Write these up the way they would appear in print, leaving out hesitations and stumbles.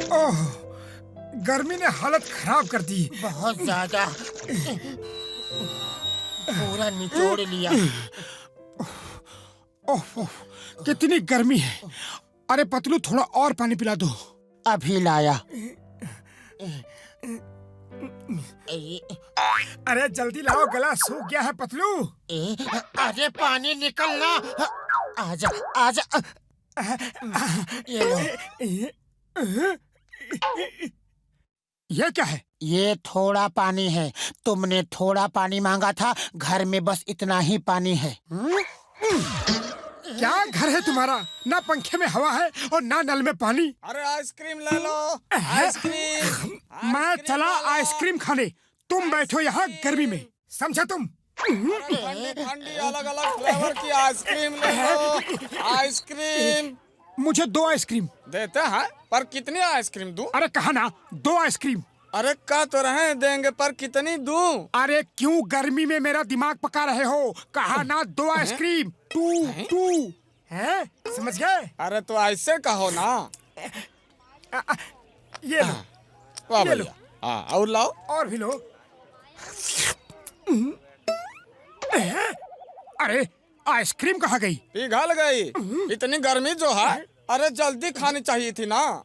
ओह, गर्मी ने हालत खराब कर दी। बहुत ज्यादा, पूरा निचोड़ लिया। ओह, कितनी गर्मी है। अरे पतलू, थोड़ा और पानी पिला दो। अभी लाया। अरे जल्दी लाओ, गला सूख गया है पतलू। अरे पानी निकलना। आजा आजा, ये लो। ये क्या है? ये थोड़ा पानी है। तुमने थोड़ा पानी मांगा था, घर में बस इतना ही पानी है। क्या घर है तुम्हारा? ना पंखे में हवा है और ना नल में पानी। अरे आइसक्रीम ले लो, आइसक्रीम। मैं चला आइसक्रीम खाने, तुम बैठो यहाँ गर्मी में, समझा तुम? ठंडी ठंडी अलग अलग फ्लेवर की आइसक्रीम ले लो। आइसक्रीम मुझे 2 आइसक्रीम। देते हैं, पर कितनी आइसक्रीम दूं? अरे कहा ना 2 आइसक्रीम। अरे कह तो रहे देंगे, पर कितनी दूं? अरे क्यों गर्मी में मेरा दिमाग पका रहे हो? कहा ना 2 आइसक्रीम। 2 है, समझ गए? अरे तो ऐसे कहो ना। ये लो, वाह ये लो। भैया। हाँ, और लाओ। और भी लो। अरे आइसक्रीम कहाँ गई? पिघल गई। इतनी गर्मी जो है, अरे जल्दी खानी चाहिए थी ना।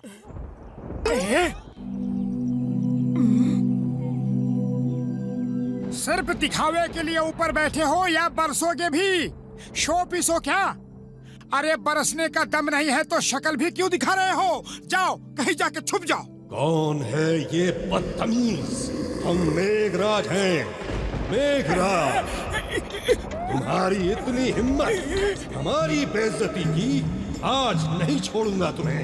सिर्फ दिखावे के लिए ऊपर बैठे हो या बरसोगे भी? शो पीस हो क्या? अरे बरसने का दम नहीं है तो शक्ल भी क्यों दिखा रहे हो? जाओ कहीं जाके छुप जाओ। कौन है ये बदतमीज? हम मेघराज हैं, मेघराज। तुम्हारी इतनी हिम्मत हमारी बेइज्जती की, आज नहीं छोड़ूंगा तुम्हें।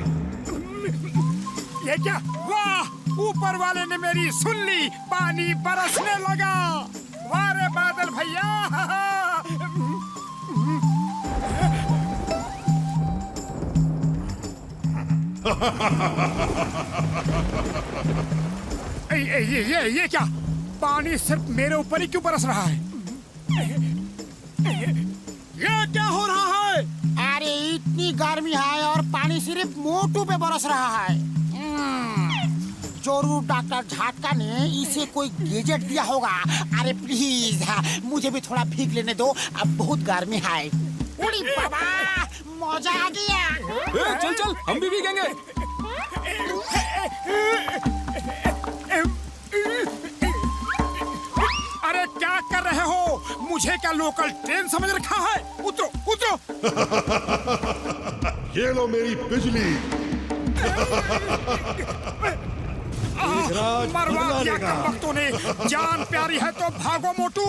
ये क्या? वाह, ऊपर वाले ने मेरी सुन ली, पानी बरसने लगा। वाह रे बादल भैया। ये क्या? पानी सिर्फ मेरे ऊपर ही क्यों बरस रहा है? ये क्या हो रहा है? अरे इतनी गर्मी है और पानी सिर्फ मोटू पे बरस रहा है। जरूर डॉक्टर झाटका ने इसे कोई गैजेट दिया होगा। अरे प्लीज, मुझे भी थोड़ा भीग लेने दो, अब बहुत गर्मी है। उड़ी बाबा, मजा आ गया। चल चल, हम भी भीगेंगे। अरे क्या कर रहे हो? मुझे क्या लोकल ट्रेन समझ रखा है? उतरो उतरो। ये लो मेरी बिजली। मरवा दिया कमबख्तों ने। जान प्यारी है तो भागो मोटू।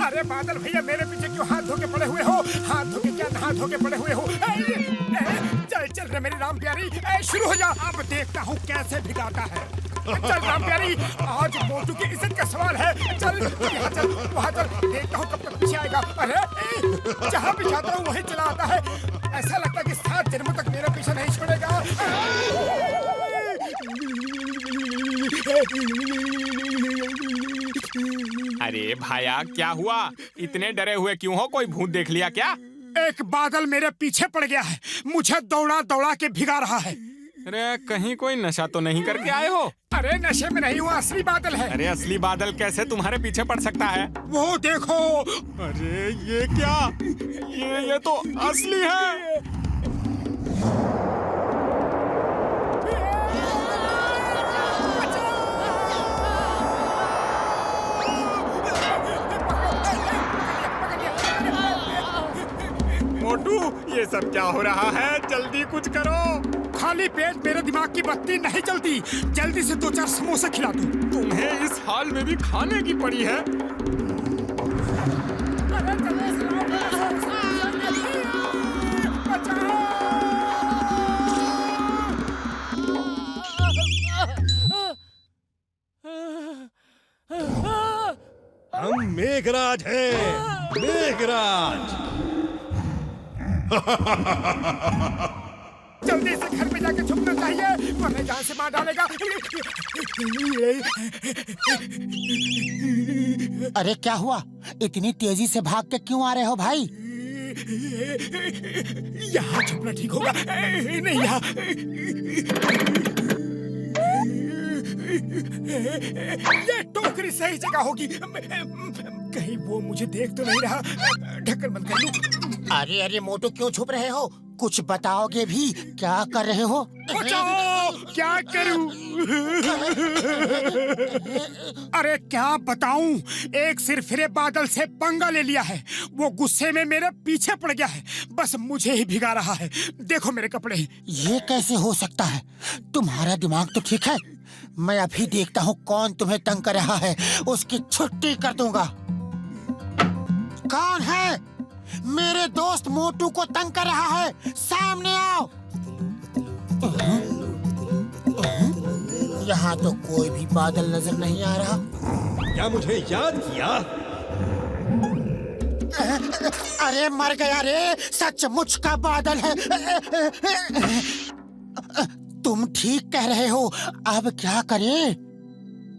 अरे बादल भैया, मेरे पीछे क्यों हाथ धो के पड़े हुए हो? हाथ धो के क्या नहा धो के पड़े हुए हो? चल चल रे मेरी राम प्यारी, शुरू हो जा। अब देखता हूँ कैसे भिगाता है। चल राम प्यारी, आज मोटू की इज्जत का सवाल है। चल यहाँ चल, वहाँ चल, देखता हूँ कब तक पीछे आएगा। अरे जहाँ भी जाता हूँ वहीं चला आता है। ऐसा लगता है कि 7 जन्मों तक मेरा पीछा नहीं छोड़ेगा। अरे भाया, क्या हुआ? इतने डरे हुए क्यों हो? कोई भूत देख लिया क्या? एक बादल मेरे पीछे पड़ गया है, मुझे दौड़ा दौड़ा के भिगा रहा है। अरे कहीं कोई नशा तो नहीं करके आए हो? अरे नशे में नहीं हुआ, असली बादल है। अरे असली बादल कैसे तुम्हारे पीछे पड़ सकता है? वो देखो। अरे ये क्या? ये तो असली है। मोटू, ये सब क्या हो रहा है? जल्दी कुछ करो। खाली पेट मेरे दिमाग की बत्ती नहीं चलती। जल्दी से 2-4 समोसे खिला दो। तुम्हें इस हाल में भी खाने की पड़ी है? हम मेघराज हैं, मेघराज। जल्दी से घर में जाके छुपना चाहिए, वरना जान से मार डालेगा। अरे क्या हुआ? इतनी तेजी से भाग के क्यों आ रहे हो भाई? यहाँ छुपना ठीक होगा। नहीं यहाँ। ये टोकरी सही जगह होगी। कहीं वो मुझे देख तो नहीं रहा। ढक्कन बंद कर लूं। अरे अरे मोटू, क्यों छुप रहे हो? कुछ बताओगे भी? क्या कर रहे हो? बचाओ! क्या करूं? अरे क्या बताऊं, एक सिरफिरे बादल से पंगा ले लिया है। वो गुस्से में मेरे पीछे पड़ गया है, बस मुझे ही भिगा रहा है। देखो मेरे कपड़े। ये कैसे हो सकता है? तुम्हारा दिमाग तो ठीक है। मैं अभी देखता हूँ कौन तुम्हें तंग कर रहा है, उसकी छुट्टी कर दूंगा। कौन है? मेरे दोस्त मोटू को तंग कर रहा है, सामने आओ। यहाँ तो कोई भी बादल नजर नहीं आ रहा। क्या मुझे याद किया? अरे मर गया रे, सचमुच का बादल है। तुम ठीक कह रहे हो, अब क्या करें?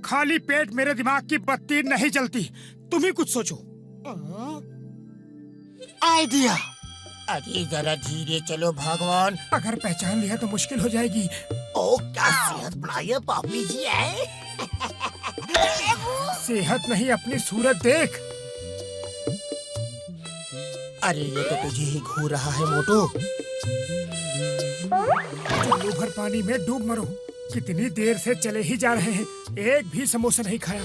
खाली पेट मेरे दिमाग की बत्ती नहीं जलती। तुम ही कुछ सोचो। आइडिया। अरे जरा धीरे चलो भगवान। अगर पहचान लिया तो मुश्किल हो जाएगी। ओ, क्या सेहत बढ़ाई है पापी जी है। सेहत नहीं, अपनी सूरत देख। अरे ये तो तुझे ही घूर रहा है मोटू। चुल्लू भर पानी में डूब मरो। कितनी देर से चले ही जा रहे हैं, एक भी समोसा नहीं खाया।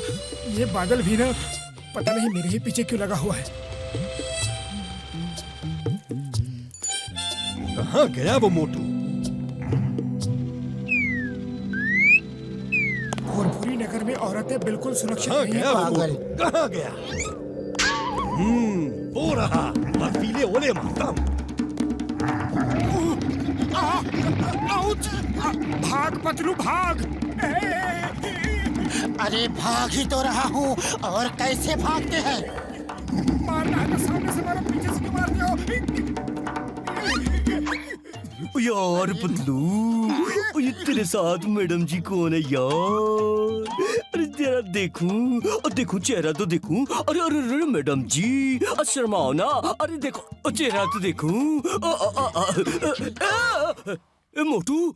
ये बादल भी ना, पता नहीं मेरे ही पीछे क्यों लगा हुआ है। कहाँ गया वो मोटू? भोरभूरी नगर में औरतें बिल्कुल सुरक्षित कहाँ नहीं गया हैं। वो पागल। मोटू? कहाँ गया? वो रहा बर्फीले ओले मातम। आउच! भाग पतलू भाग! अरे भाग ही तो रहा हूँ, और कैसे भागते हैं? मारना है तो सामने से मारो, पीछे से क्यों मार दिया? यार पतलू, ये तेरे साथ मैडम जी कौन है यार? अरे जरा देखूं, और देखूं चेहरा तो देखूं। अरे अरे अरे मैडम जी, शर्माओ ना। अरे देखो चेहरा तो देखूं। मोटू,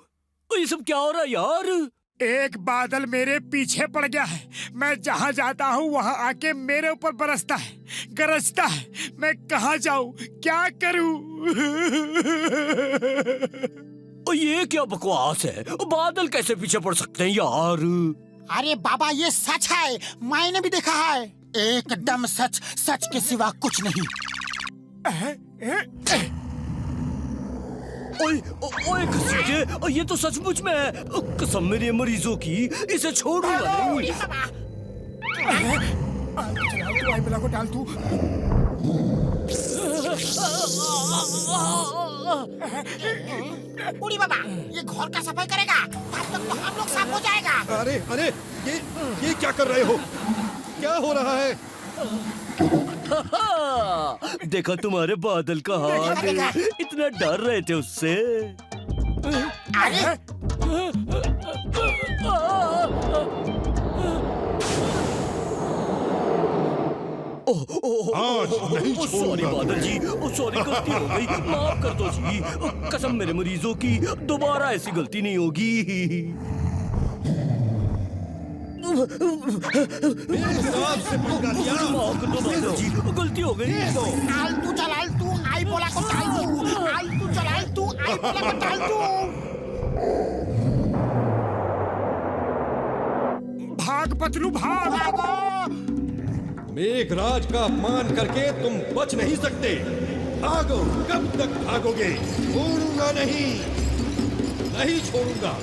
ये सब क्या हो रहा है यार? एक बादल मेरे पीछे पड़ गया है। मैं जहाँ जाता हूँ वहाँ आके मेरे ऊपर बरसता है, गरजता है। मैं कहाँ जाऊँ, क्या करूँ? ये क्या बकवास है? बादल कैसे पीछे पड़ सकते हैं यार? अरे बाबा, ये सच है, मैंने भी देखा है। एकदम सच, सच के सिवा कुछ नहीं। ओए घसीटे, ये तो सचमुच में है। कसम मेरे मरीजों की, इसे छोड़ूंगा नहीं। वाइबला को डाल तू। उड़ी बाबा, ये घर का सफाई करेगा, तब तक तो हम लोग साफ हो जाएगा। अरे अरे, ये क्या कर रहे हो? क्या हो रहा है? देखा तुम्हारे बादल का हाल, इतना डर रहे थे उससे। अरे आज नहीं सॉरी छोड़ूंगा। बादल जी, सॉरी, गलती हो गई, माफ कर दो जी। कसम मेरे मरीजों की, दोबारा ऐसी गलती नहीं होगी। से पंगा लिया। माफ कर दो बादल जी, गलती हो गई। आलतू चल आलतू, आई बोला को आलतू, आलतू चल आलतू, आई बोला को आलतू। भाग पतलू भाग! मेघराज का अपमान करके तुम बच नहीं सकते। भागो, कब तक भागोगे? छोड़ूंगा नहीं, नहीं छोड़ूंगा,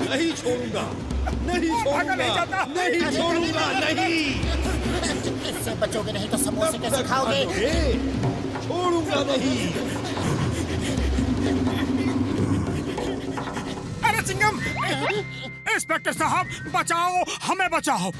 नहीं छोड़ूंगा, नहीं छोड़ूंगा, नहीं छोड़ूंगा, नहीं। इससे बचोगे नहीं तो समोसे कब कैसे तक खाओगे? भागोगे? छोड़ूंगा नहीं। अरे चिंगम! इंस्पेक्टर साहब, बचाओ, हमें बचाओ।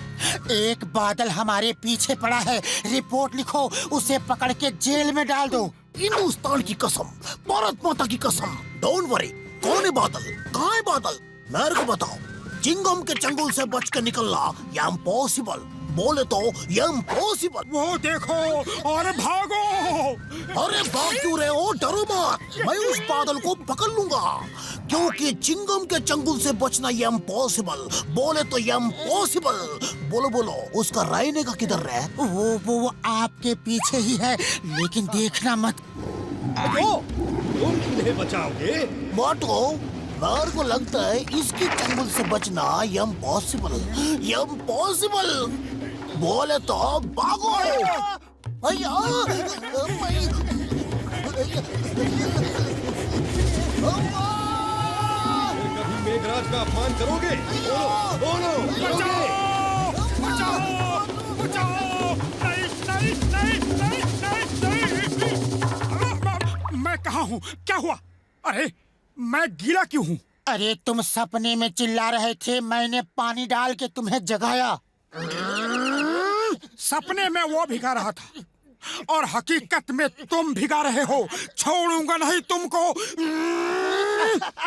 एक बादल हमारे पीछे पड़ा है, रिपोर्ट लिखो, उसे पकड़ के जेल में डाल दो। हिंदुस्तान की कसम, भारत माता की कसम, डोंट वरी। कौन है बादल? कहाँ है बादल? मेरे को बताओ। चिंगम के चंगुल से बच के निकलना ये इम्पॉसिबल, बोले तो ये इम्पॉसिबल। वो देखो, और भागो! अरे भाग क्यों रहे हो? डरो मत, मैं उस बादल को पकड़ लूंगा। क्योंकि चिंगम के चंगुल से बचना ये इम्पॉसिबल। बोले तो ये इम्पॉसिबल। बोलो बोलो, उसका रहने का किधर है? वो आपके पीछे ही है, लेकिन देखना मत। तो तुम इन्हें बचाओगे? मोटू, मेरे को लगता है इसकी चंगुल से बचना ये इम्पॉसिबल। ये इम्पॉसिबल। बोले तो भागो। अय्या, कभी मेघराज का अपमान करोगे? बोलो, बोलो, बचाओ, बचाओ, नहीं, नहीं, नहीं, नहीं, नहीं। मैं कहाँ हूँ? क्या हुआ? अरे मैं गीला क्यों हूँ? अरे तुम सपने में चिल्ला रहे थे, मैंने पानी डाल के तुम्हें जगाया। सपने में वो भिगा रहा था और हकीकत में तुम भिगा रहे हो। छोड़ूंगा नहीं तुमको।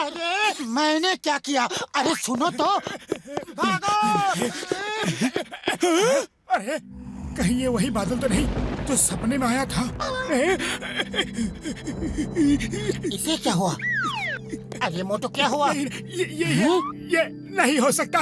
अरे मैंने क्या किया? अरे सुनो तो। भागो! अरे कहीं ये वही बादल तो नहीं जो सपने में आया था? इसे क्या हुआ? अरे मोटू क्या हुआ? ये नहीं हो सकता।